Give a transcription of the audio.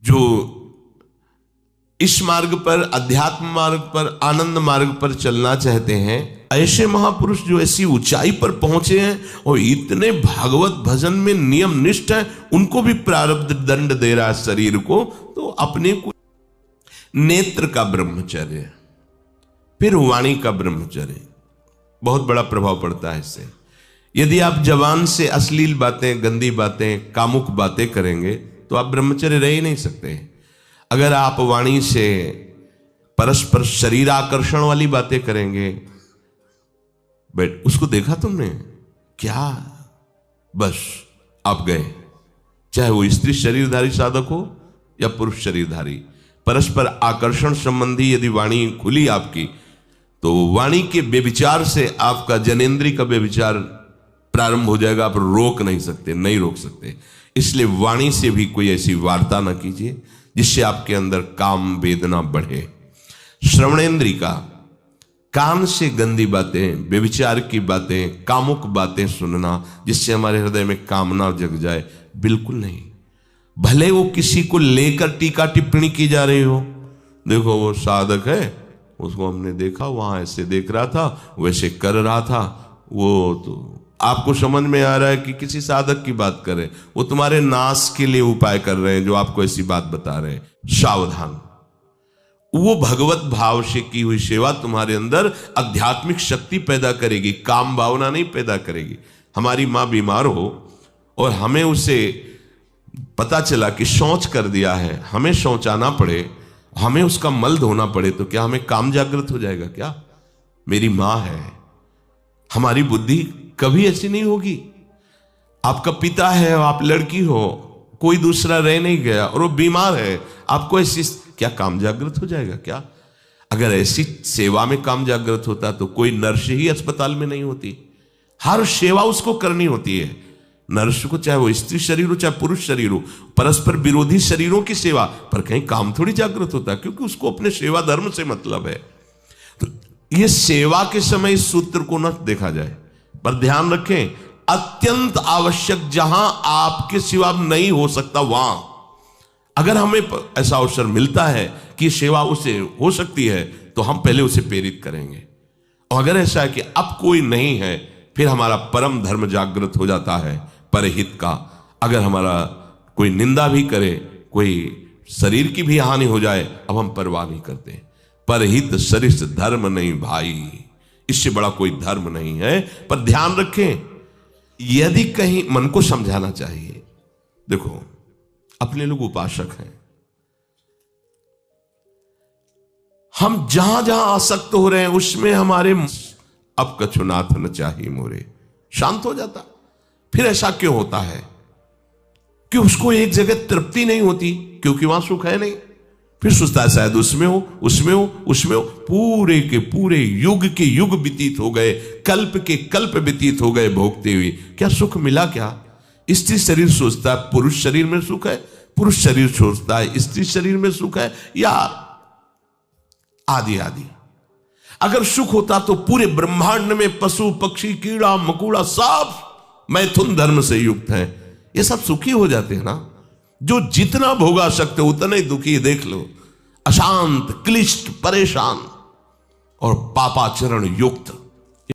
जो इस मार्ग पर, अध्यात्म मार्ग पर, आनंद मार्ग पर चलना चाहते हैं, ऐसे महापुरुष जो ऐसी ऊंचाई पर पहुंचे हैं और इतने भागवत भजन में नियम निष्ठ है, उनको भी प्रारब्ध दंड दे रहा है शरीर को, तो अपने को नेत्र का ब्रह्मचर्य, फिर वाणी का ब्रह्मचर्य, बहुत बड़ा प्रभाव पड़ता है इससे। यदि आप जवान से अश्लील बातें, गंदी बातें, कामुक बातें करेंगे तो आप ब्रह्मचर्य रह ही नहीं सकते। अगर आप वाणी से परस्पर शरीर आकर्षण वाली बातें करेंगे, बट उसको देखा तुमने क्या, बस आप गए। चाहे वो स्त्री शरीरधारी साधक हो या पुरुष शरीरधारी, परस्पर आकर्षण संबंधी यदि वाणी खुली आपकी, तो वाणी के व्यभिचार से आपका जनेंद्री का व्यभिचार प्रारंभ हो जाएगा। आप रोक नहीं सकते, नहीं रोक सकते। इसलिए वाणी से भी कोई ऐसी वार्ता ना कीजिए जिससे आपके अंदर काम वेदना बढ़े। श्रवणेंद्री का, कान से गंदी बातें, व्यभिचार की बातें, कामुक बातें सुनना जिससे हमारे हृदय में कामना जग जाए, बिल्कुल नहीं। भले वो किसी को लेकर टीका टिप्पणी की जा रही हो, देखो वो साधक है, उसको हमने देखा वहां ऐसे देख रहा था, वैसे कर रहा था, वो तो आपको समझ में आ रहा है कि किसी साधक की बात कर रहे हैं, वो तुम्हारे नाश के लिए उपाय कर रहे हैं जो आपको ऐसी बात बता रहे हैं। सावधान। वो भगवत भाव से की हुई सेवा तुम्हारे अंदर आध्यात्मिक शक्ति पैदा करेगी, काम भावना नहीं पैदा करेगी। हमारी माँ बीमार हो और हमें उसे पता चला कि शौच कर दिया है, हमें शौचाना पड़े, हमें उसका मल धोना पड़े, तो क्या हमें काम जागृत हो जाएगा क्या? मेरी माँ है। हमारी बुद्धि कभी ऐसी नहीं होगी। आपका पिता है, आप लड़की हो, कोई दूसरा रह नहीं गया और वो बीमार है, आपको ऐसी क्या काम जागृत हो जाएगा क्या? अगर ऐसी सेवा में काम जागृत होता तो कोई नर्स ही अस्पताल में नहीं होती। हर सेवा उसको करनी होती है, नर्स को, चाहे वो स्त्री शरीर हो चाहे पुरुष शरीर हो, परस्पर विरोधी शरीरों की सेवा, पर कहीं काम थोड़ी जागृत होता है, क्योंकि उसको अपने सेवा धर्म से मतलब है। तो ये सेवा के समय इस सूत्र को न देखा जाए, पर ध्यान रखें, अत्यंत आवश्यक जहां आपके सिवा नहीं हो सकता, वहां अगर हमें ऐसा अवसर मिलता है कि सेवा उसे हो सकती है, तो हम पहले उसे प्रेरित करेंगे। और अगर ऐसा है कि अब कोई नहीं है, फिर हमारा परम धर्म जागृत हो जाता है परहित का। अगर हमारा कोई निंदा भी करे, कोई शरीर की भी हानि हो जाए, अब हम परवाह नहीं करते। परहित सरिस धर्म नहीं भाई, इससे बड़ा कोई धर्म नहीं है। पर ध्यान रखें, यदि कहीं मन को समझाना चाहिए, देखो अपने लोग उपासक हैं, हम जहां जहां आसक्त हो रहे हैं उसमें हमारे अब कछुनाथ न चाहिए मोरे, शांत हो जाता। फिर ऐसा क्यों होता है कि उसको एक जगह तृप्ति नहीं होती, क्योंकि वहां सुख है नहीं। फिर सोचता है शायद उसमें हो, उसमें हो, उसमें हो। पूरे के पूरे युग के युग व्यतीत हो गए, कल्प के कल्प व्यतीत हो गए भोगते हुए, क्या सुख मिला? क्या स्त्री शरीर सोचता है पुरुष शरीर में सुख है, पुरुष शरीर सोचता है स्त्री शरीर में सुख है, या आदि आदि। अगर सुख होता तो पूरे ब्रह्मांड में पशु पक्षी कीड़ा मकोड़ा सब मैथुन धर्म से युक्त हैं, ये सब सुखी हो जाते हैं ना। जो जितना भोगा सकते उतना ही दुखी, देख लो, अशांत, क्लिष्ट, परेशान और पापाचरण युक्त।